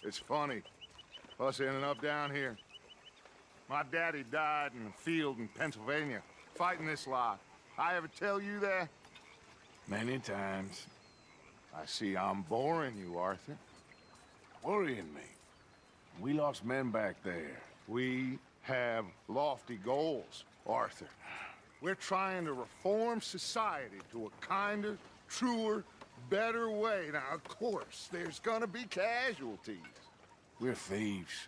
It's funny, us ending up down here. My daddy died in the field in Pennsylvania, fighting this lot. I ever tell you that? Many times. I see I'm boring you, Arthur. Worrying me. We lost men back there. We have lofty goals, Arthur. We're trying to reform society to a kinder, truer, better way. Now, of course, there's gonna be casualties. We're thieves.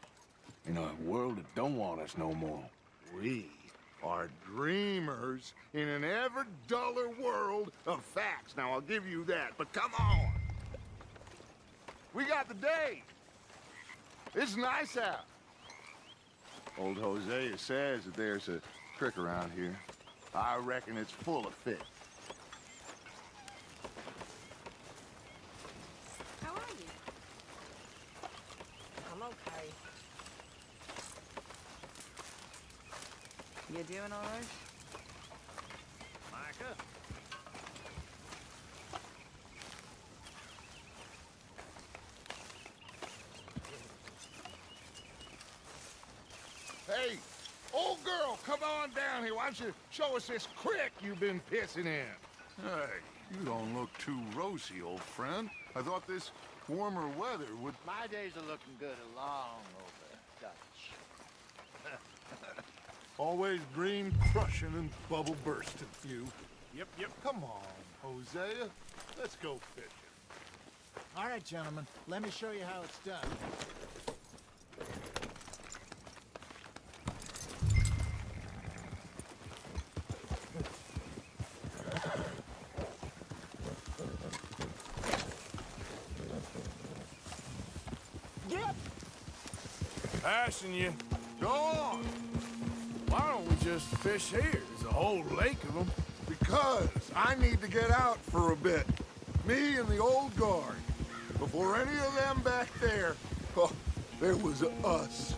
In a world that don't want us no more. We are dreamers in an ever duller world of facts. Now, I'll give you that, but come on. We got the day. It's nice out. Old Hosea says that there's a creek around here. I reckon it's full of fish. How are you? I'm okay. You doing all right? Micah? Hey, old girl, come on down here. Why don't you show us this creek you've been pissing in? Hey, you don't look too rosy, old friend. I thought this warmer weather would... My days are looking good along over Dutch. Always green crushing and bubble bursting, few. Yep. Come on, Hosea. Let's go fishing. All right, gentlemen. Let me show you how it's done. Get! Passing you. Go on, Why don't we just fish here? There's a whole lake of them. because I need to get out for a bit. Me and the old guard. Before any of them back there, oh, there was us.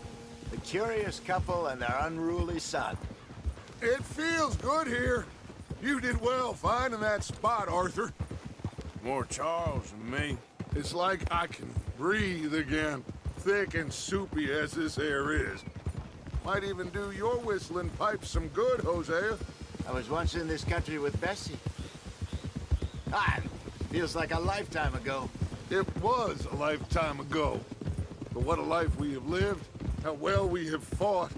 The curious couple and their unruly son. It feels good here. You did well finding that spot, Arthur. More Charles than me. It's like I can breathe again, thick and soupy as this air is. Might even do your whistling pipes some good, Hosea. I was once in this country with Bessie. Feels like a lifetime ago. It was a lifetime ago. But what a life we have lived, how well we have fought,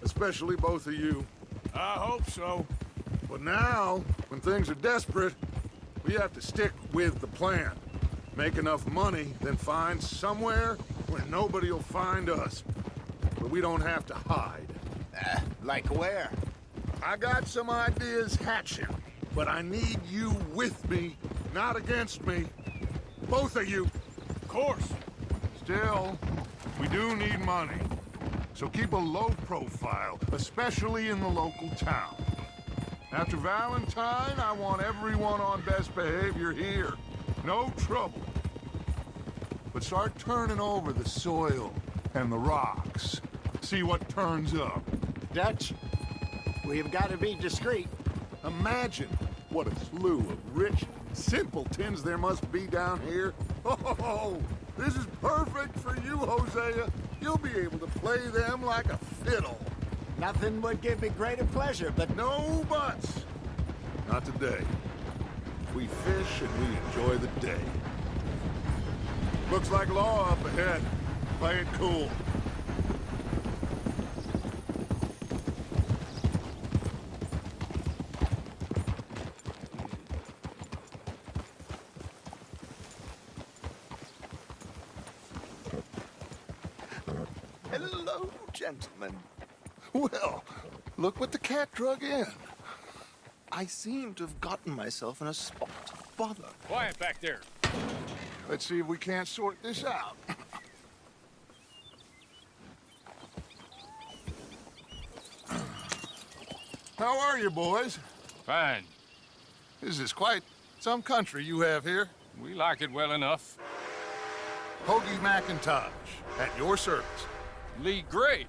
especially both of you. I hope so. But now, when things are desperate, we have to stick with the plan. Make enough money, then find somewhere where nobody will find us. Where we don't have to hide. Like where? I got some ideas hatching, but I need you with me, not against me. Both of you. Of course. Still, we do need money. So keep a low profile, especially in the local town. After Valentine, I want everyone on best behavior here. No trouble. But start turning over the soil and the rocks. See what turns up. Dutch, we've got to be discreet. Imagine what a slew of rich simpletons there must be down here. Oh, this is perfect for you, Hosea. You'll be able to play them like a fiddle. Nothing would give me greater pleasure, but No buts. Not today. We fish and we enjoy the day. Looks like law up ahead. Play it cool. hello, gentlemen. Well, look what the cat drug in. I seem to have gotten myself in a spot. Bother. Quiet back there. Let's see if we can't sort this out. How are you, boys? Fine. This is quite some country you have here. We like it well enough. Hoagie McIntosh, at your service. Lee Gray.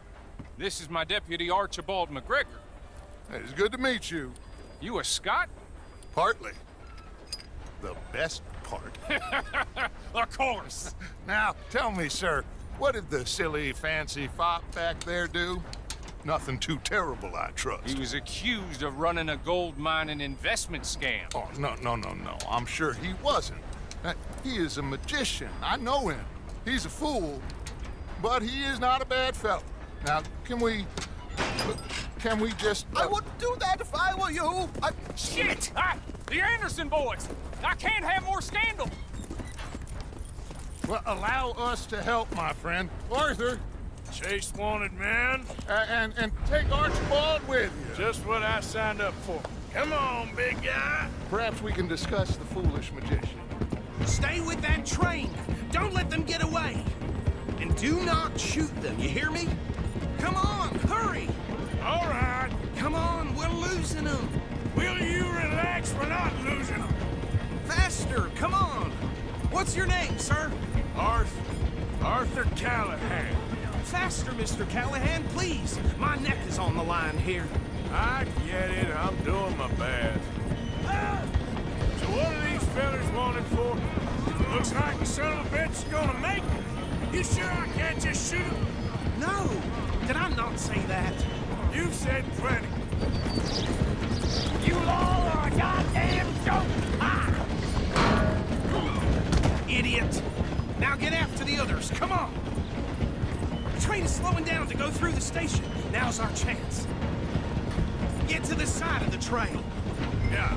This is my deputy Archibald McGregor. It's good to meet you. You a Scot? Partly. The best part. Of course. Now, tell me, sir, What did the silly, fancy fop back there do? Nothing too terrible, I trust. He was accused of running a gold mining investment scam. Oh, no. I'm sure he wasn't. He is a magician. I know him. He's a fool, but he is not a bad fellow. Now, can we just... I wouldn't do that if I were you. Shit! The Anderson boys! I can't have more scandal! Well, allow us to help, my friend. Arthur, Chase wanted man. and take Archibald with you. Just what I signed up for. Come on, big guy. Perhaps we can discuss the foolish magician. Stay with that train. Don't let them get away. And do not shoot them, you hear me? Come on, hurry. All right. Come on, we're losing them. Will you relax? We're not losing them. Faster, come on. What's your name, sir? Arthur Callahan. Faster, Mr. Callahan, please. My neck is on the line here. I get it. I'm doing my best. So what are these fellas wanted for? Looks like the son of a bitch is gonna make it. You sure I can't just shoot him? No, did I not say that? You've said plenty. You all are a goddamn joke! Idiot! Now get after the others, come on! The train is slowing down to go through the station. Now's our chance. Get to the side of the train. Yeah.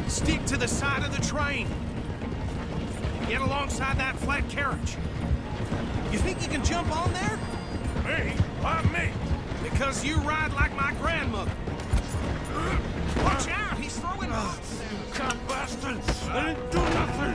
Stick to the side of the train. Get alongside that flat carriage. You think you can jump on there? Me? Why me? Because you ride like my grandmother. Watch out, he's throwing rocks. Cut bastard! I didn't do nothing!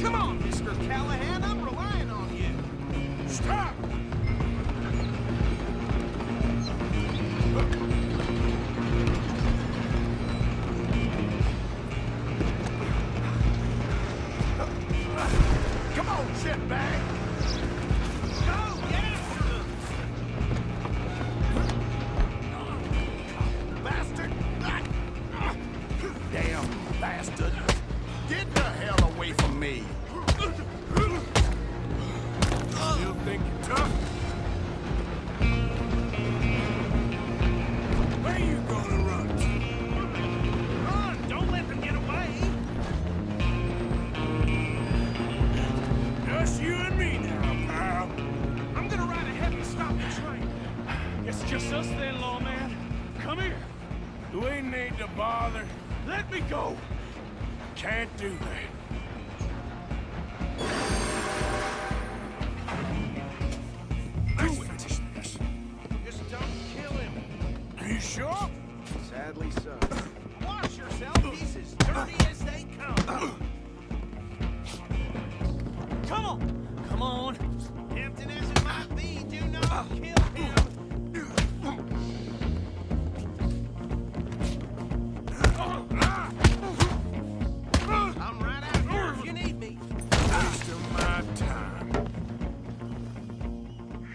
Come on, Mr. Callahan, I'm relying on you. Stop! Come on, shitbag! Go, get after them! Bastard! Damn bastard! Get the hell away from me! Still think you're tough? Where you gonna run? Run, don't let them get away. Just you and me now, pal. I'm gonna ride ahead and stop the train. It's just us then, lawman. Come here. Do we need to bother? Let me go. Can't do that. Do it. Just don't kill him. Are you sure? Sadly so. Watch yourself, he's as dirty as they come. Come on, come on. Tempting as it might be, do not kill him. I'm right out here if you need me. Waste of my time.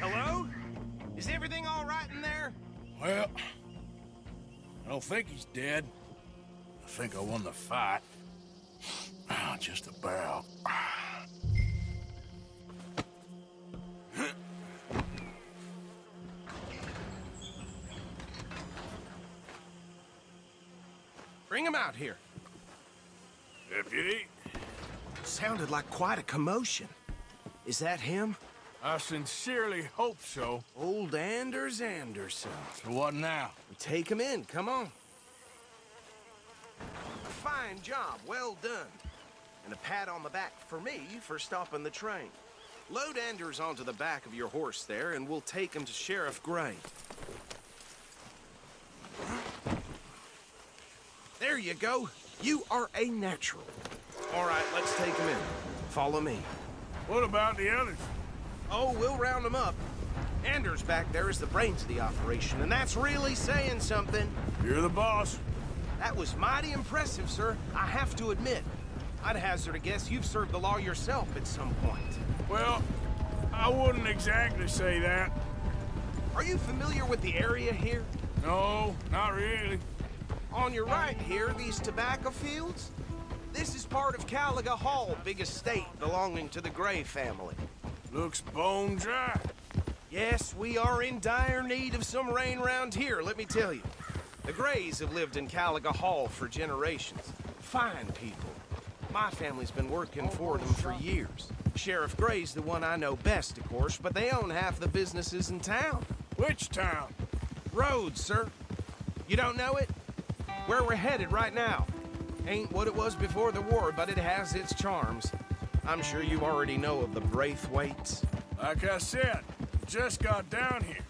Hello? Is everything all right in there? Well, I don't think he's dead. I think I won the fight. Just about. Bring him out here. Deputy, Sounded like quite a commotion. Is that him? I sincerely hope so. Old Anders Anderson. So what now? Take him in, come on. Fine job, well done. And a pat on the back for me for stopping the train. Load Anders onto the back of your horse there, and we'll take him to Sheriff Gray. There you go. You are a natural. All right, let's take him in. Follow me. What about the others? Oh, we'll round them up. Anders back there is the brains of the operation, and that's really saying something. You're the boss. That was mighty impressive, sir. I have to admit. I'd hazard a guess you've served the law yourself at some point. Well, I wouldn't exactly say that. Are you familiar with the area here? No, not really. On your right here, these tobacco fields? This is part of Caliga Hall, big estate belonging to the Gray family. Looks bone dry. Yes, we are in dire need of some rain round here, let me tell you. The Grays have lived in Caliga Hall for generations. Fine people. My family's been working for them for years. Sheriff Gray's the one I know best, of course, but they own half the businesses in town. Which town? Rhodes, sir. You don't know it? Where we're headed right now. Ain't what it was before the war, but it has its charms. I'm sure you already know of the Braithwaites. Like I said, just got down here.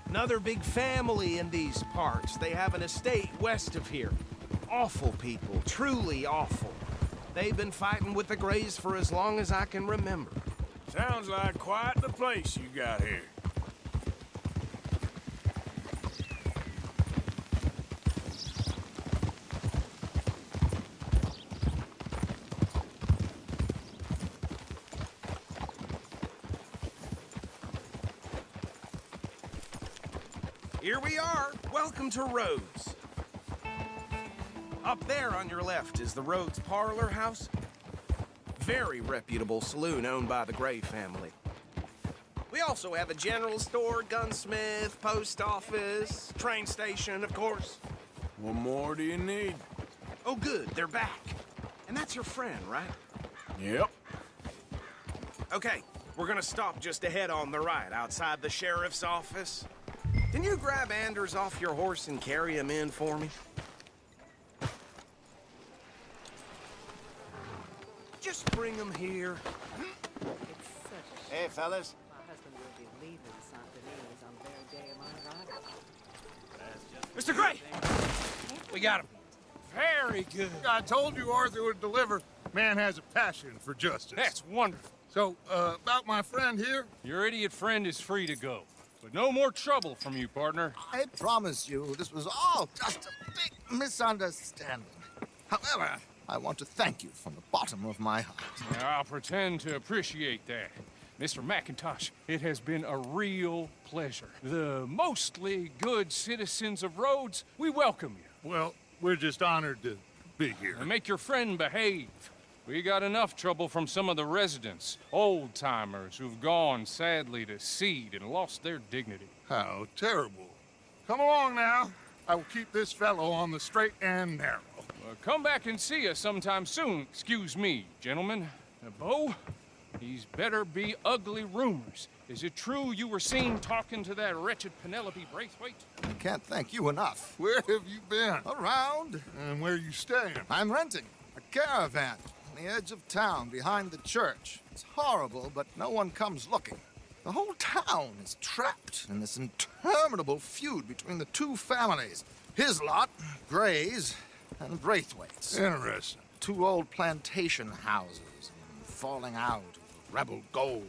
Another big family in these parts. They have an estate west of here. Awful people, truly awful. They've been fighting with the Grays for as long as I can remember. Sounds like quite the place you got here. Here we are. Welcome to Rhodes. Up there on your left is the Rhodes Parlor House. Very reputable saloon owned by the Gray family. We also have a general store, gunsmith, post office, train station, of course. What more do you need? Oh, good, they're back. And that's your friend, right? Yep. Okay, we're gonna stop just ahead on the right, outside the sheriff's office. Can you grab Anders off your horse and carry him in for me? Just bring him here. It's such a shame. Hey, fellas. My husband will be leaving Saint Denis on the very day of my arrival. Mr. Gray! We got him. Very good. I told you Arthur would deliver. Man has a passion for justice. That's wonderful. So, about my friend here? Your idiot friend is free to go. But no more trouble from you, partner. I promise you this was all just a big misunderstanding. However, I want to thank you from the bottom of my heart. I'll pretend to appreciate that. Mr. McIntosh, it has been a real pleasure. The mostly good citizens of Rhodes, we welcome you. Well, we're just honored to be here. And make your friend behave. We got enough trouble from some of the residents, old-timers who've gone, sadly, to seed and lost their dignity. How terrible. Come along now. I will keep this fellow on the straight and narrow. Come back and see us sometime soon. Excuse me, gentlemen. Bo, these better be ugly rumors. Is it true you were seen talking to that wretched Penelope Braithwaite? I can't thank you enough. Where have you been? Around, And where you staying? I'm renting a caravan on the edge of town behind the church. It's horrible, but no one comes looking. The whole town is trapped in this interminable feud between the two families. His lot, Gray's, and Braithwaite's. Interesting. Two old plantation houses, and falling out of rebel gold,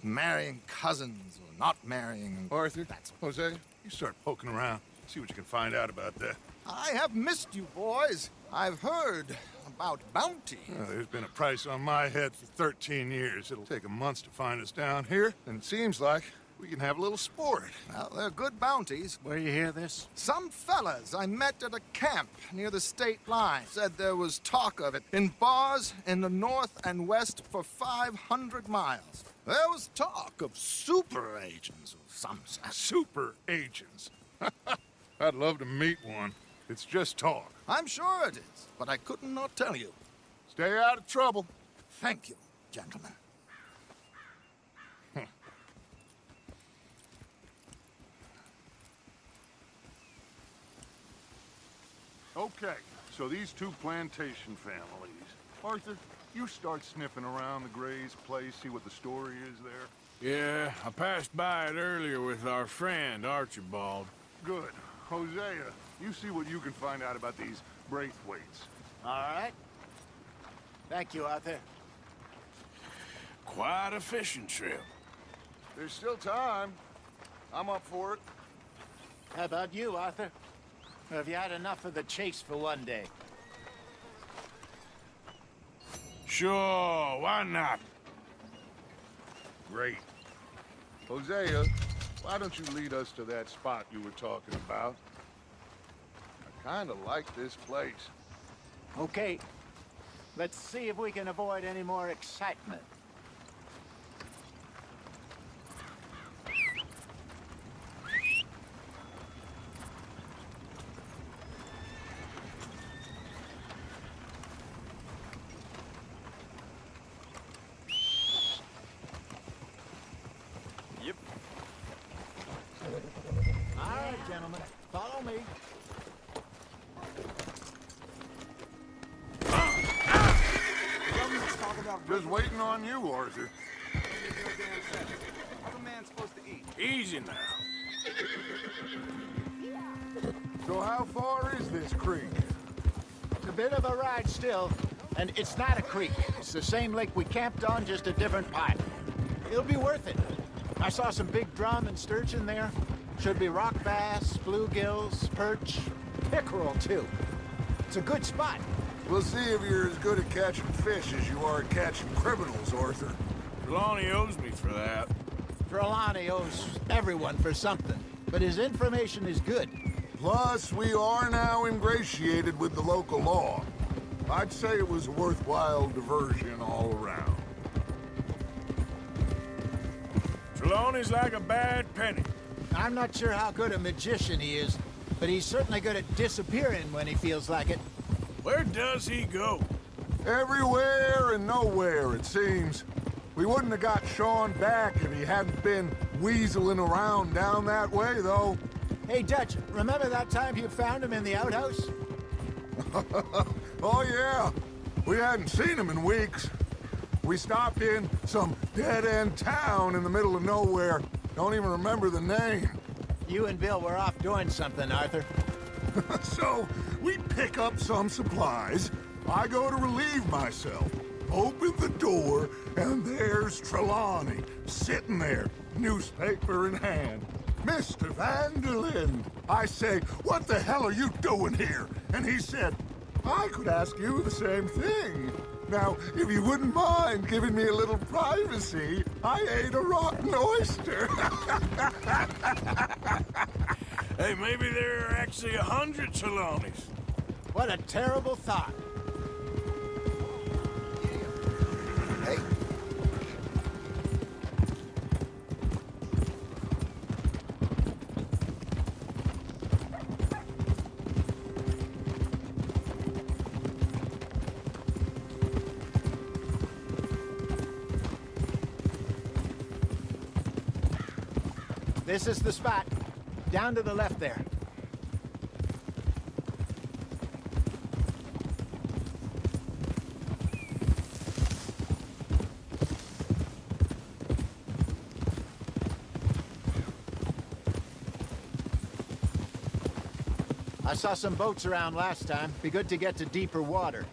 and marrying cousins or not marrying. Arthur, That's Jose, you start poking around. See what you can find out about that. I have missed you, boys. I've heard about bounty. Well, there's been a price on my head for 13 years. It'll take 'em months to find us down here, and it seems like we can have a little sport. Well, they're good bounties. Where you hear this? Some fellas I met at a camp near the state line said there was talk of it in bars in the north and west for 500 miles. There was talk of super agents of some sort. Super agents. I'd love to meet one. It's just talk. I'm sure it is, but I couldn't not tell you. Stay out of trouble. Thank you, gentlemen. Okay, so these two plantation families. Arthur, you start sniffing around the Gray's place, see what the story is there. Yeah, I passed by it earlier with our friend, Archibald. Good. Hosea, you see what you can find out about these Braithwaites. All right. Thank you, Arthur. Quite a fishing trip. There's still time. I'm up for it. How about you, Arthur? Or have you had enough of the chase for one day? Sure, why not? Great. Hosea, why don't you lead us to that spot you were talking about? I kind of like this place. Okay. Let's see if we can avoid any more excitement. Yep. All right, gentlemen. Follow me. Just waiting on you, Arthur. What's a man supposed to eat? Easy now. So how far is this creek? It's a bit of a ride still, and it's not a creek. It's the same lake we camped on, just a different pipe. It'll be worth it. I saw some big drum and sturgeon there. Should be rock bass, bluegills, perch, pickerel too. It's a good spot. We'll see if you're as good at catching fish as you are at catching criminals, Arthur. Trelawney owes me for that. Trelawney owes everyone for something, but his information is good. Plus, we are now ingratiated with the local law. I'd say it was a worthwhile diversion all around. Trelawney's like a bad penny. I'm not sure how good a magician he is, but he's certainly good at disappearing when he feels like it. Where does he go? Everywhere and nowhere, it seems. We wouldn't have got Sean back if he hadn't been weaseling around down that way, though. Hey, Dutch, remember that time you found him in the outhouse? Oh, yeah. We hadn't seen him in weeks. We stopped in some dead-end town in the middle of nowhere. Don't even remember the name. You and Bill were off doing something, Arthur. So, we pick up some supplies. I go to relieve myself. Open the door, and there's Trelawney, sitting there, newspaper in hand. Mr. Van der Linde. I say, what the hell are you doing here? And he said, I could ask you the same thing. Now, if you wouldn't mind giving me a little privacy, I ate a rotten oyster. Hey, maybe there are actually 100 Trelawneys. What a terrible thought. Hey, This is the spot. Down to the left there. I saw some boats around last time. Be good to get to deeper water.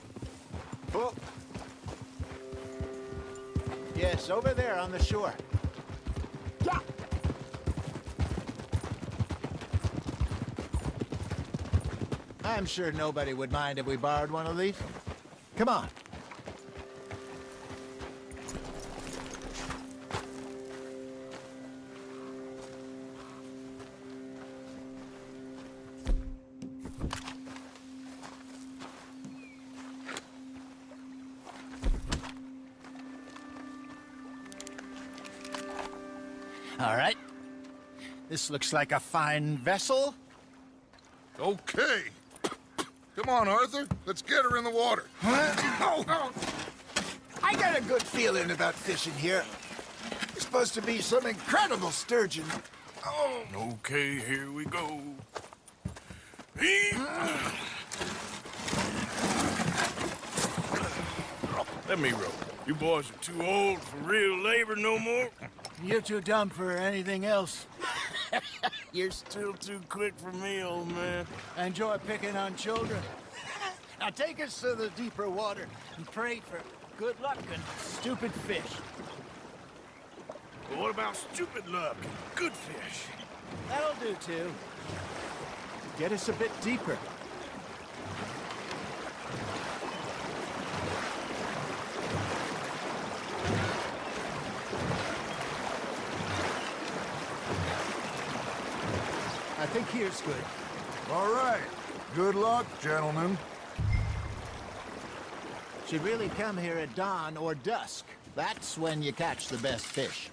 Oh. Yes, over there on the shore. Yeah. I'm sure nobody would mind if we borrowed one of these. Come on. All right. This looks like a fine vessel. Okay. Come on, Arthur. Let's get her in the water. I got a good feeling about fishing here. There's supposed to be some incredible sturgeon. Oh, Okay, here we go. Let me row. You boys are too old for real labor no more. You're too dumb for anything else. You're still too quick for me, old man. I enjoy picking on children. Now take us to the deeper water and pray for good luck and stupid fish. But what about stupid luck and good fish? That'll do too. Get us a bit deeper. think here's good. All right. Good luck, gentlemen. Should really come here at dawn or dusk. That's when you catch the best fish.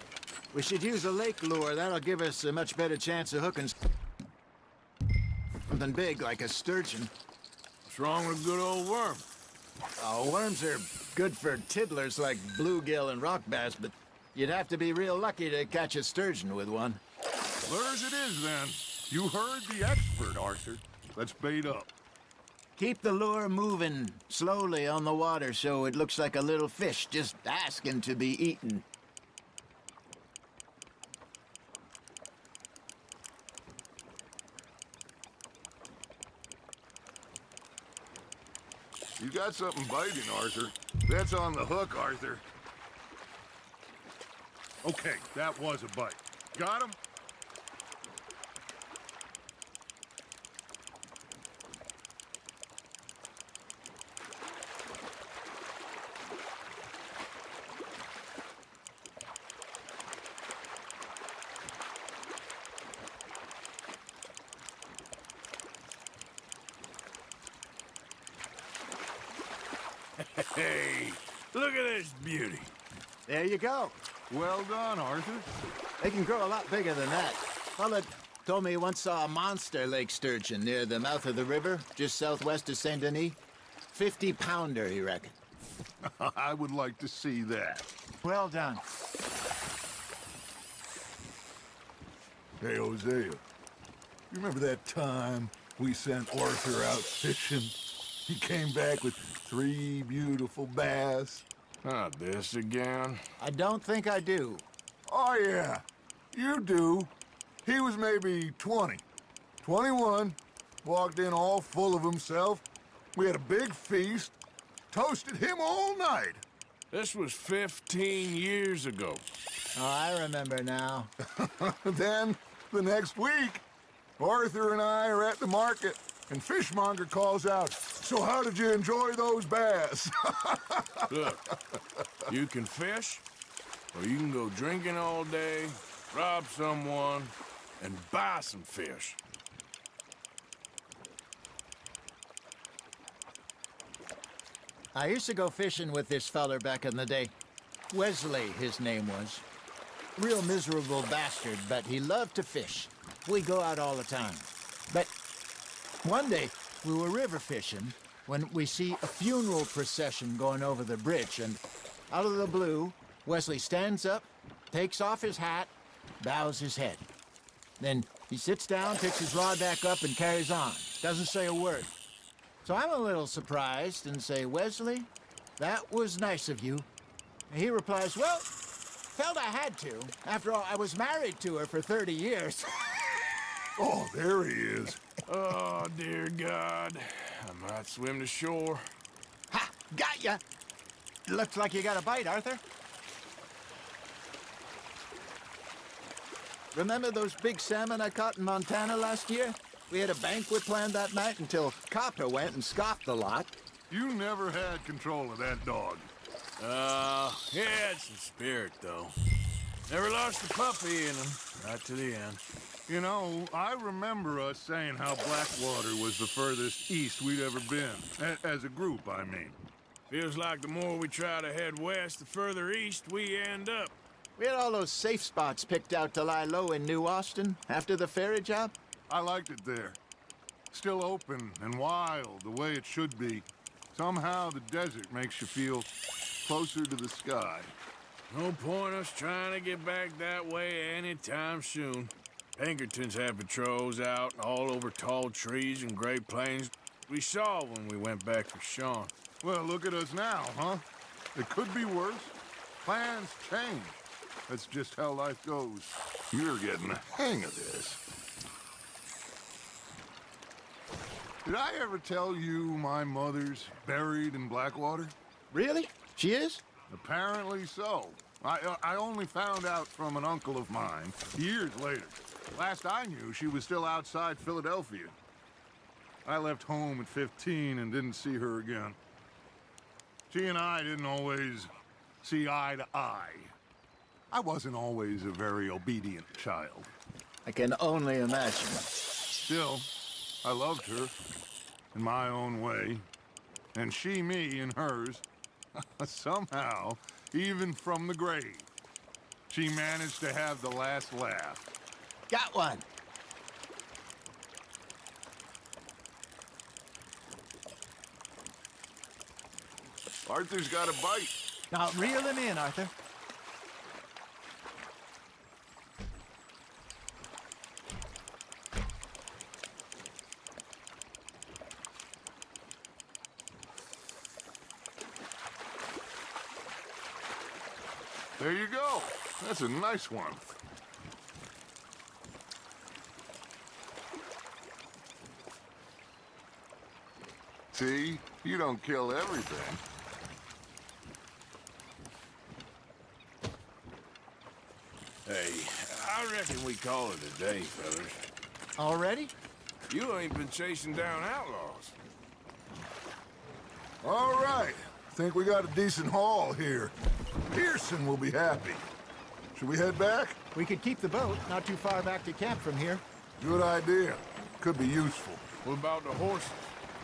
We should use a lake lure. That'll give us a much better chance of hooking something big like a sturgeon. What's wrong with a good old worm? Oh, worms are good for tiddlers like bluegill and rock bass, but you'd have to be real lucky to catch a sturgeon with one. Lures it is, then. You heard the expert, Arthur. Let's bait up. Keep the lure moving slowly on the water so it looks like a little fish just asking to be eaten. You got something biting, Arthur. That's on the hook, Arthur. Okay, that was a bite. Got him? Hey, look at this beauty. There you go. Well done, Arthur. They can grow a lot bigger than that. Fella told me he once saw a monster lake sturgeon near the mouth of the river, just southwest of Saint Denis. 50-pounder, he reckoned. I would like to see that. Well done. Hey, Hosea. You remember that time we sent Arthur out fishing? He came back with 3 beautiful bass. Not this again. I don't think I do. Oh, yeah. You do. He was maybe 20. 21. Walked in all full of himself. We had a big feast. Toasted him all night. This was 15 years ago. Oh, I remember now. Then, the next week, Arthur and I are at the market, and Fishmonger calls out, "So how did you enjoy those bass?" Look, you can fish, or you can go drinking all day, rob someone, and buy some fish. I used to go fishing with this feller back in the day. Wesley, his name was. Real miserable bastard, but he loved to fish. We go out all the time. But one day, we were river fishing when we see a funeral procession going over the bridge, and out of the blue, Wesley stands up, takes off his hat, bows his head. Then he sits down, picks his rod back up, and carries on. Doesn't say a word. So I'm a little surprised and say, "Wesley, that was nice of you." And he replies, "Well, felt I had to. After all, I was married to her for 30 years. Oh, there he is. Oh, dear God. I might swim to shore. Ha! Got ya! Looks like you got a bite, Arthur. Remember those big salmon I caught in Montana last year? We had a banquet planned that night until Copper went and scoffed the lot. You never had control of that dog. He had some spirit, though. Never lost the puppy in him, right to the end. You know, I remember us saying how Blackwater was the furthest east we'd ever been. As a group, I mean. Feels like the more we try to head west, the further east we end up. We had all those safe spots picked out to lie low in New Austin after the ferry job. I liked it there. Still open and wild, the way it should be. Somehow the desert makes you feel closer to the sky. No point us trying to get back that way anytime soon. Pinkertons have patrols out all over tall trees and Great Plains. We saw when we went back for Sean. Well, look at us now, huh? It could be worse. Plans change. That's just how life goes. You're getting the hang of this. Did I ever tell you my mother's buried in Blackwater? Really? She is? Apparently so. I only found out from an uncle of mine years later. Last I knew, she was still outside Philadelphia. I left home at 15 and didn't see her again. She and I didn't always see eye to eye. I wasn't always a very obedient child. I can only imagine. Still, I loved her in my own way, and she me in hers. Somehow, even from the grave, she managed to have the last laugh. Got one. Arthur's got a bite. Now reel him in, Arthur. There you go. That's a nice one. See? You don't kill everything. Hey, I reckon we call it a day, fellas. Already? You ain't been chasing down outlaws. All right. Think we got a decent haul here. Pearson will be happy. Should we head back? We could keep the boat not too far back to camp from here. Good idea. Could be useful. What about the horses?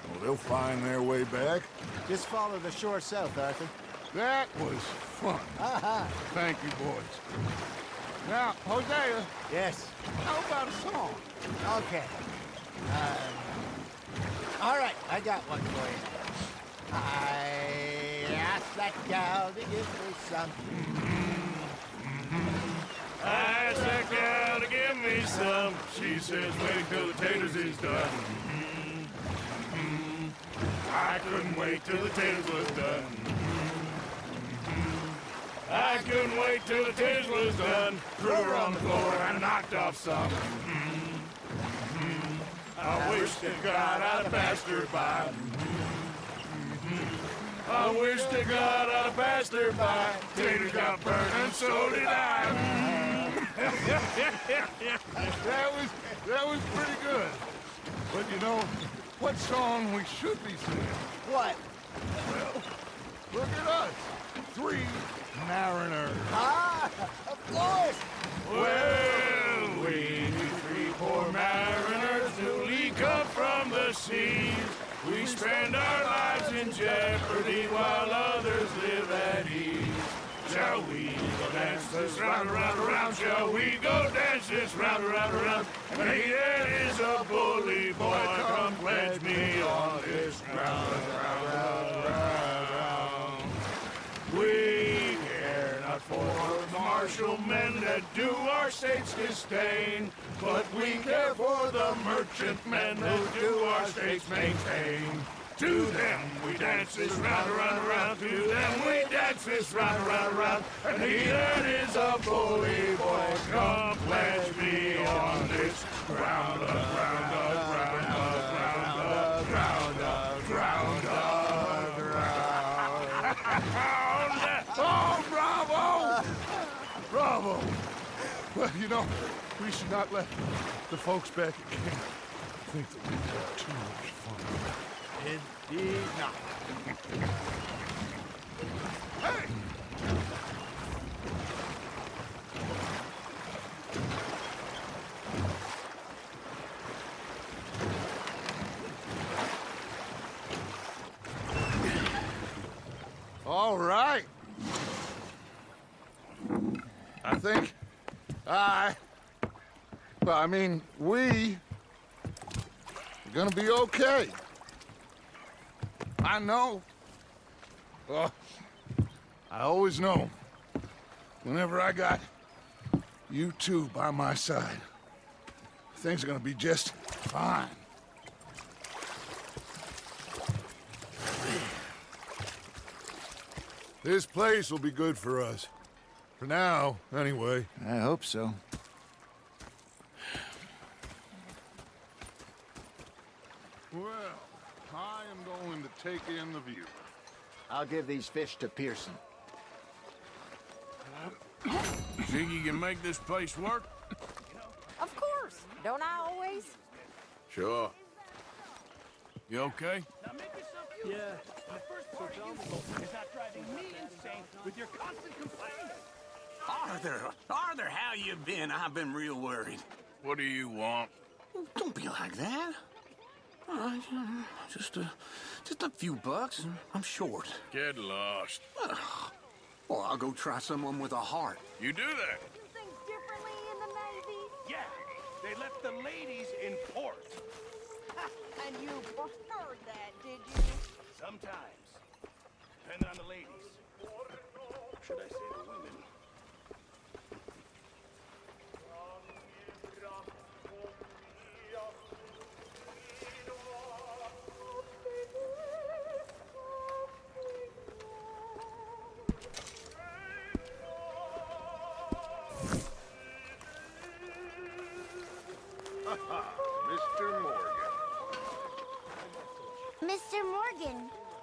Well, they'll find their way back. Just follow the shore south, Arthur. That was fun. Aha. Thank you, boys. Now, Hosea, Yes. how about a song? Okay. All right, I got one for you. I asked that gal to give me some. I asked that gal to give me some. She says, wait till the taters is done. I couldn't wait till the taters was done. I couldn't wait till the taters was done. Threw her on the floor and knocked off some. I wish to God I'd have passed her by. I wish to God I'd have passed her by. Taters got burned and so did I. That was pretty good. But you know, what song we should be singing? What? Well, look at us. 3 mariners. Ah, of course. Well, we 3 poor mariners newly come from the seas. We spend our lives in jeopardy while others live at ease. Shall we go dance this round, around, around? Shall we go dance this round, around, around? Here is a bully boy, come pledge me on this ground, round, round, round. We care not for the martial men that do our state's disdain, but we care for the merchant men who do our state's maintain. To them we dance this round, around, around. To them we dance this round, around, around. And he that is a bully boy, come pledge me on this ground, ground, ground, ground, ground, ground, ground. Oh, bravo! Bravo! Well, you know, we should not let the folks back at camp think that we've had too much fun. Indeed not. Hey! All right. I think we are gonna be okay. I know. Well, I always know. Whenever I got you two by my side, things are gonna be just fine. This place will be good for us. For now, anyway. I hope so. Well, I am going to take in the view. I'll give these fish to Pearson. Think you can make this place work? Of course. Don't I always? Sure. You okay? Yeah. The first part of you is not driving me insane with your constant complaints. Arthur, how you been? I've been real worried. What do you want? Don't be like that. All right, just a few bucks, and I'm short. Get lost. Well, I'll go try someone with a heart. You do that. Do things differently in the Navy? Yeah, they left the ladies in port. And you preferred that, did you? Sometimes. Depending on the ladies. Or should I say the women? Mr. Morgan. Mr. Morgan.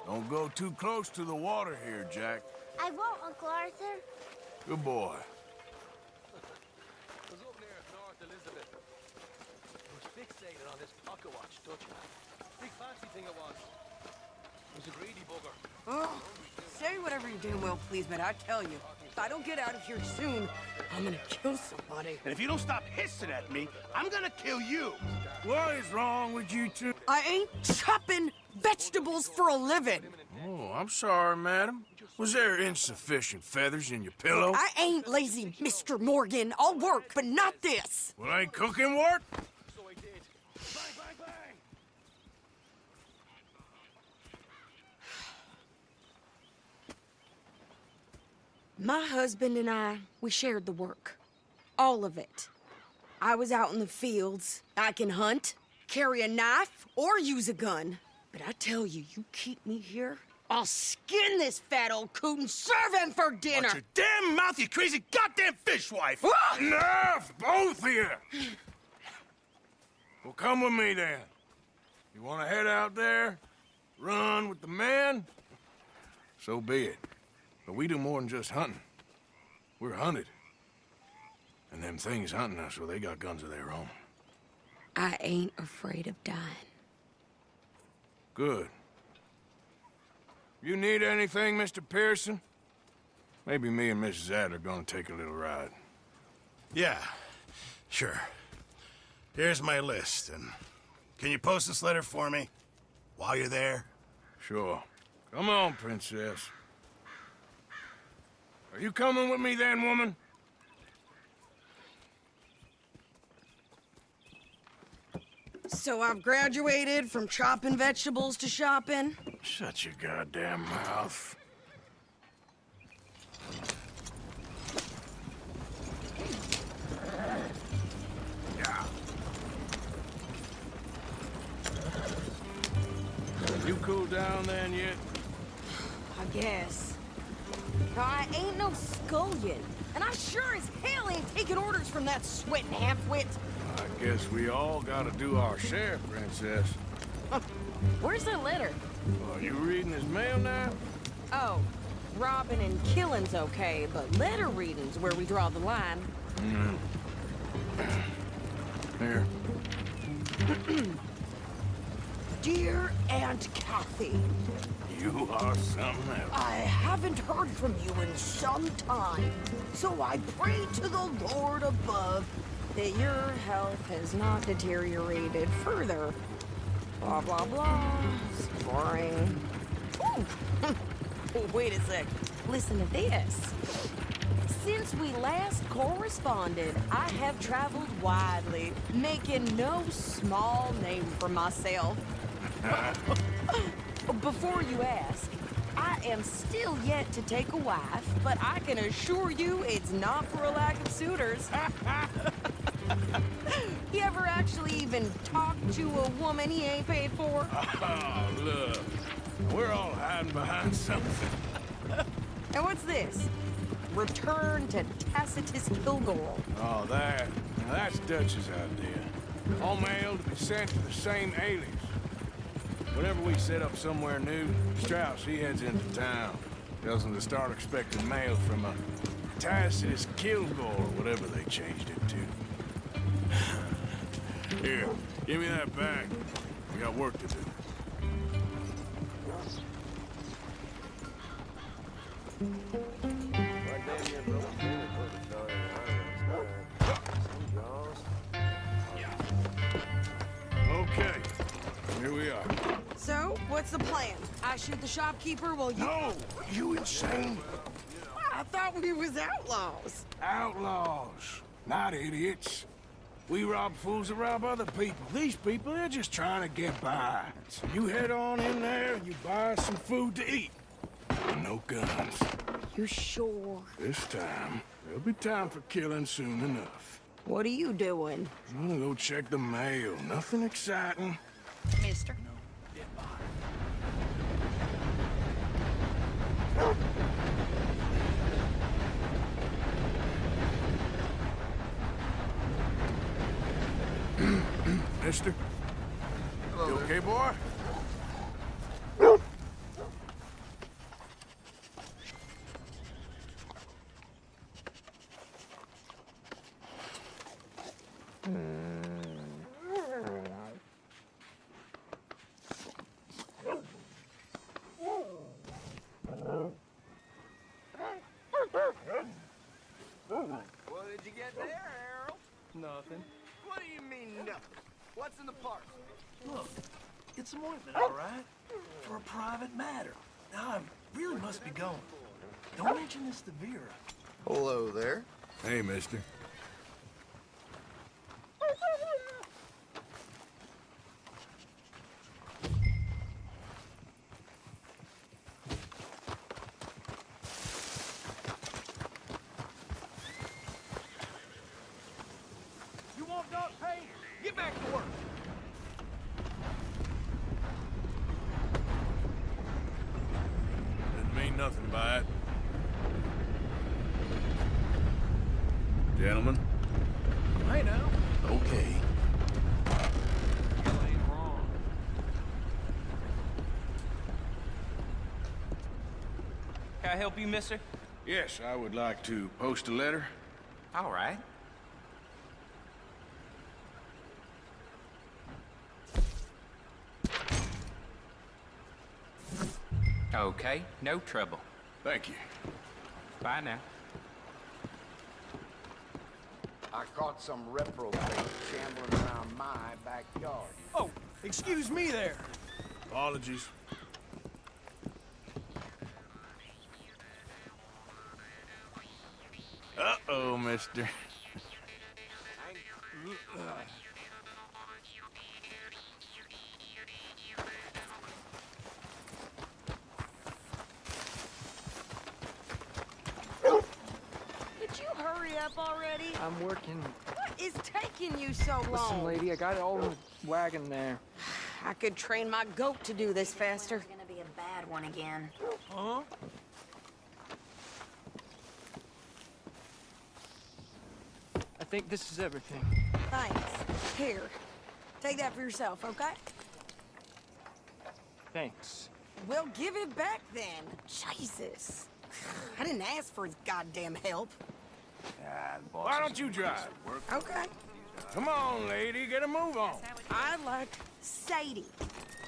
Don't go too close to the water here, Jack. I won't, Uncle Arthur. Good boy. Was up there at North Elizabeth. Was fixated on this pocket watch, don't you? Big fancy thing it was. Was a greedy bugger. Oh, say whatever you damn well please, but I tell you, if I don't get out of here soon, I'm gonna kill somebody. And if you don't stop hissing at me, I'm gonna kill you. What is wrong with you two? I ain't chopping vegetables for a living. Oh, I'm sorry, madam. Was there insufficient feathers in your pillow? I ain't lazy, Mr. Morgan. I'll work, but not this. Well, ain't cooking work? So I did. Bang, bang, bang! My husband and I, we shared the work. All of it. I was out in the fields. I can hunt, carry a knife, or use a gun. But I tell you, you keep me here, I'll skin this fat old coot and serve him for dinner. Watch your damn mouth, you crazy goddamn fishwife! Enough, both of you! Well, come with me, then. You want to head out there? Run with the men? So be it. But we do more than just hunting. We're hunted. And them things hunting us, well, they got guns of their own. I ain't afraid of dying. Good. You need anything, Mr. Pearson? Maybe me and Mrs. Adler are gonna take a little ride. Yeah, sure. Here's my list, and can you post this letter for me while you're there? Sure. Come on, Princess. Are you coming with me then, woman? So I've graduated from chopping vegetables to shopping. Shut your goddamn mouth. Yeah. You cool down then yet? I guess. Now, I ain't no scullion, and I sure as hell ain't taking orders from that sweating half-wit. I guess we all gotta do our share, Princess. Where's that letter? Are you reading his mail now? Oh, robbing and killing's okay, but letter reading's where we draw the line. Here. Dear Aunt Kathy, You are something else. I haven't heard from you in some time, so I pray to the Lord above that your health has not deteriorated further. Blah, blah, blah. It's boring. Ooh. Wait a sec. Listen to this. Since we last corresponded, I have traveled widely, making no small name for myself. Before you ask, I am still yet to take a wife, but I can assure you it's not for a lack of suitors. You ever actually even talk to a woman he ain't paid for? Oh, look. We're all hiding behind something. And what's this? Return to Tacitus Kilgore. Oh, that. Now, that's Dutch's idea. All mail to be sent to the same alias. Whenever we set up somewhere new, Strauss, he heads into town. Tells them to start expecting mail from a Tacitus Kilgore, or whatever they changed it to. Here, give me that bag. We got work to do. here we are. So, what's the plan? I shoot the shopkeeper while you... No! You insane? I thought we was outlaws. Outlaws, not idiots. We rob fools that rob other people. These people, they're just trying to get by. So you head on in there and you buy some food to eat. And no guns. You're sure? This time, there'll be time for killing soon enough. What are you doing? I'm gonna go check the mail. Nothing exciting. Mister? Mister? You okay, boy? What did you get there, Harold? Nothing. What do you mean, nothing? What's in the parcel? Look, it's some ointment, all right? For a private matter. Now, I really must be going. Don't mention this to Vera. Hello there. Hey, mister. You want dog pay? Get back to work. Didn't mean nothing by it. Gentlemen? Hey, now. Okay. You ain't wrong. Can I help you, mister? Yes, I would like to post a letter. All right. Okay, no trouble. Thank you. Bye now. I caught some reprobate shambling around my backyard. Oh, excuse me there. Apologies. Uh-oh, mister. Did you hurry up already? I'm working. What is taking you so long? Listen, lady, I got it all in the wagon there. I could train my goat to do this faster. It's gonna be a bad one again. Huh? I think this is everything. Thanks. Here. Take that for yourself, okay? Thanks. Well, give it back then. Jesus. I didn't ask for his goddamn help. Why don't you drive? Okay. Come on, lady, get a move on. I like Sadie,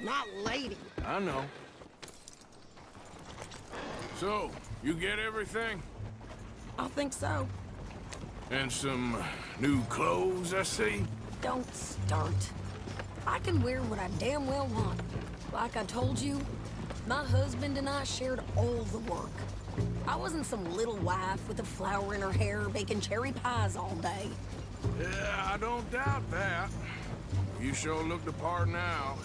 not lady. I know. So, you get everything? I think so. And some new clothes, I see? Don't start. I can wear what I damn well want. Like I told you, my husband and I shared all the work. I wasn't some little wife with a flower in her hair baking cherry pies all day. Yeah, I don't doubt that. You sure look the part now.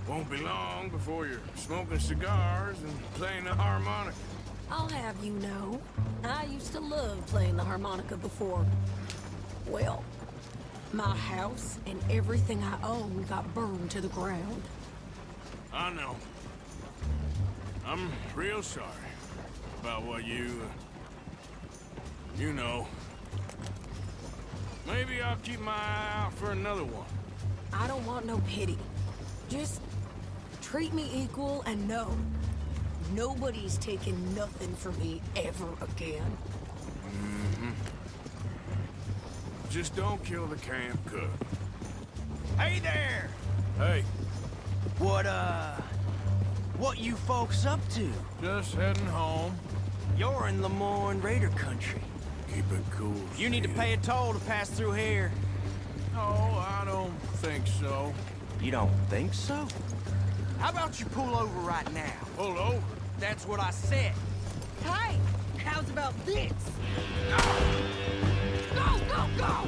Won't be long before you're smoking cigars and playing the harmonica. I'll have you know, I used to love playing the harmonica before. Well, my house and everything I own got burned to the ground. I know. I'm real sorry about what you know. Maybe I'll keep my eye out for another one. I don't want no pity. Just treat me equal and know nobody's taking nothing from me ever again. Mm-hmm. Just don't kill the camp cook. Hey there! Hey, What you folks up to? just heading home. You're in Lemoyne Raider country. Keep it cool. You need to Steve. pay a toll to pass through here. No, I don't think so. You don't think so? How about you pull over right now? Pull over? That's what I said. Hey, how's about this? Go, go, go!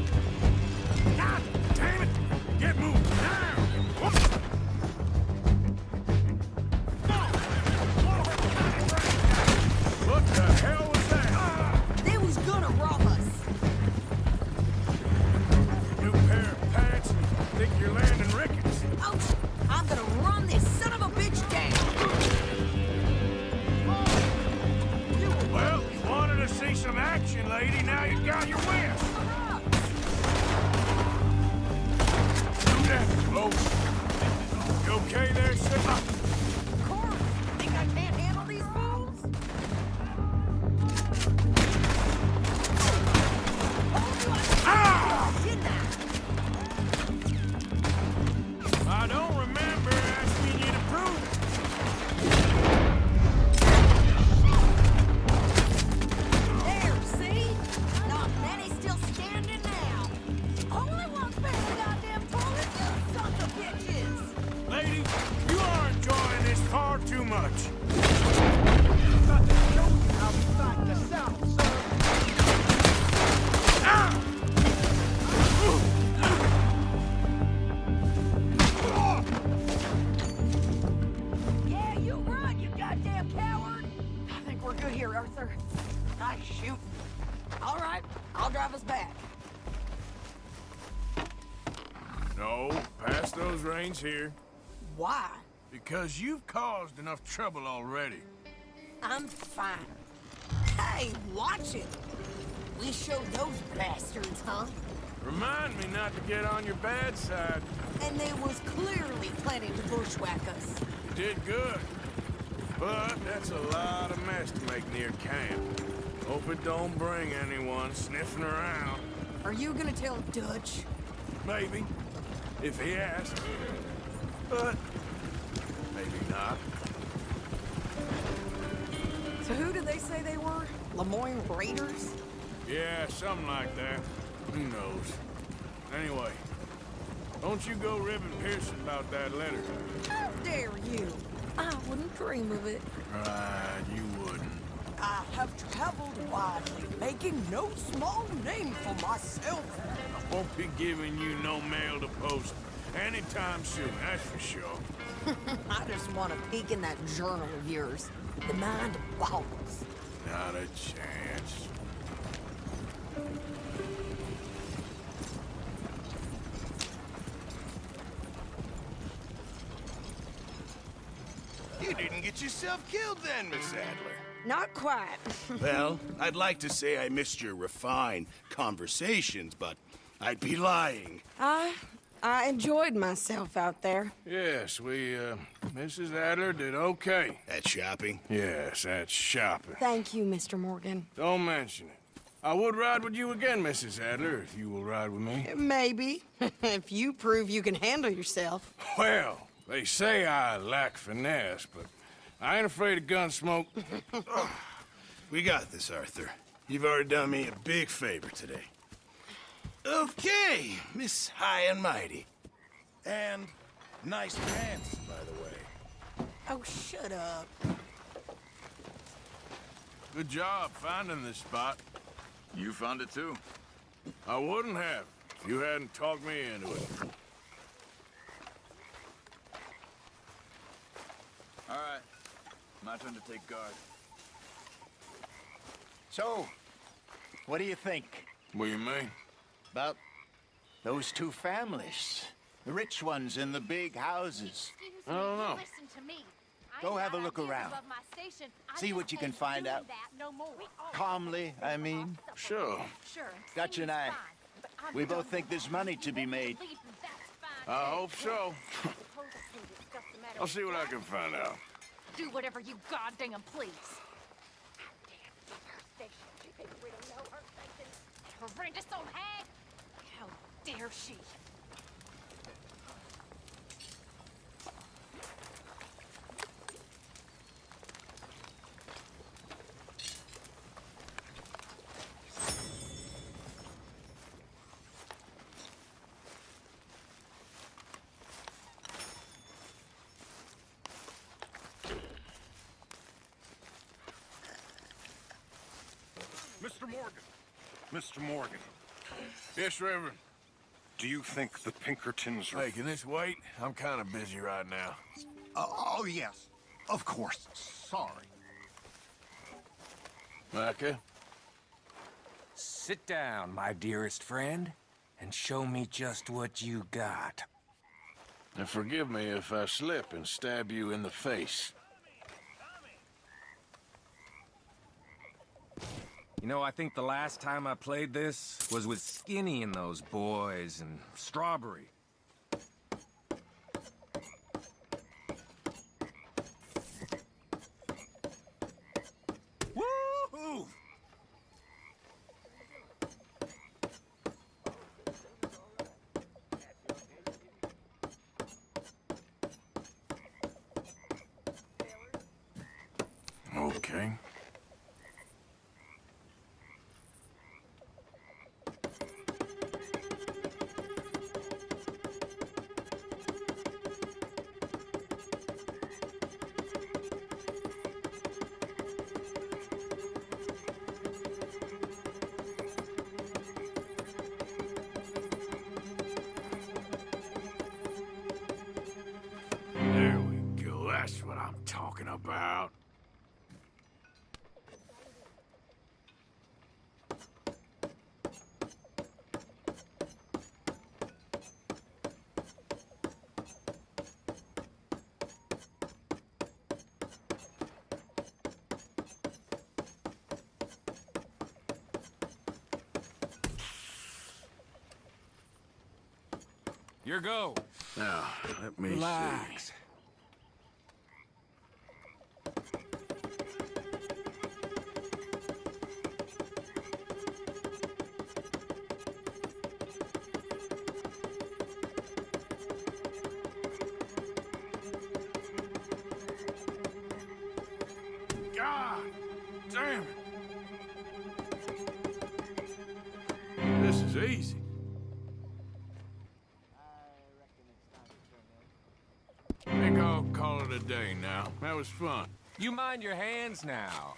God damn it! Get moving now! What the hell was that? They was gonna rob us. New pair of pants and think you're landing rickets. Oh, I'm gonna run this son of a bitch down. Well, you wanted to see some action, lady. Now you got your wish. Do that close. You okay there, Sigma? Court, think I can't handle these fools? Ah! Didn't I? I don't remember asking you to prove it. There, see? Not many still standing now. Only one big goddamn toilet, you sons of bitches! Lady, you are enjoying this far too much. Outside the south, sir. Ah! Yeah, you run, you goddamn coward! I think we're good here, Arthur. Nice shooting. All right, I'll drive us back. No, pass those reins here. Why? Because you've caused enough trouble already. I'm fine. Hey, watch it! We showed those bastards, huh? Remind me not to get on your bad side. And they was clearly planning to bushwhack us. You did good. But that's a lot of mess to make near camp. Hope it don't bring anyone sniffing around. Are you gonna tell Dutch? Maybe. If he asks. But maybe not. So who did they say they were? Lemoyne Raiders? Yeah, something like that. Who knows? Anyway, don't you go ribbing Pearson about that letter. How dare you? I wouldn't dream of it. Right, you wouldn't. I have traveled widely, making no small name for myself. I won't be giving you no mail to post anytime soon, that's for sure. I just want to peek in that journal of yours. The mind boggles. Not a chance. You didn't get yourself killed then, Miss Adler. Not quite. Well, I'd like to say I missed your refined conversations, but I'd be lying. I enjoyed myself out there. Yes, Mrs. Adler did okay. At shopping? Yes, that's shopping. Thank you, Mr. Morgan. Don't mention it. I would ride with you again, Mrs. Adler, if you will ride with me. Maybe. If you prove you can handle yourself. Well, they say I lack finesse, but I ain't afraid of gun smoke. We got this, Arthur. You've already done me a big favor today. Okay, Miss High and Mighty. And nice pants, by the way. Oh, shut up. Good job finding this spot. You found it too. I wouldn't have if you hadn't talked me into it. All right. My turn to take guard. So, what do you think? What do you mean? About those two families. The rich ones in the big houses. I don't know. Listen to me. Go have a look around. See what you can find out. Calmly, I mean. Sure. Dutch and I, we both think there's money to be made. I hope so. I'll see what I can find out. Do whatever you goddamn please. Horrendous old hag! How dare she? Mr. Morgan. Mr. Morgan. Yes, Reverend. Do you think the Pinkertons are... Hey, can this wait? I'm kind of busy right now. Oh, yes. Of course. Sorry. Micah? Sit down, my dearest friend, and show me just what you got. And forgive me if I slip and stab you in the face. You know, I think the last time I played this was with Skinny and those boys and Strawberry. Woohoo! Okay. There we go. That's what I'm talking about. Your go. Now, let me Relax. see. God damn it. This is easy. I think I'll call it a day now. That was fun. You mind your hands now.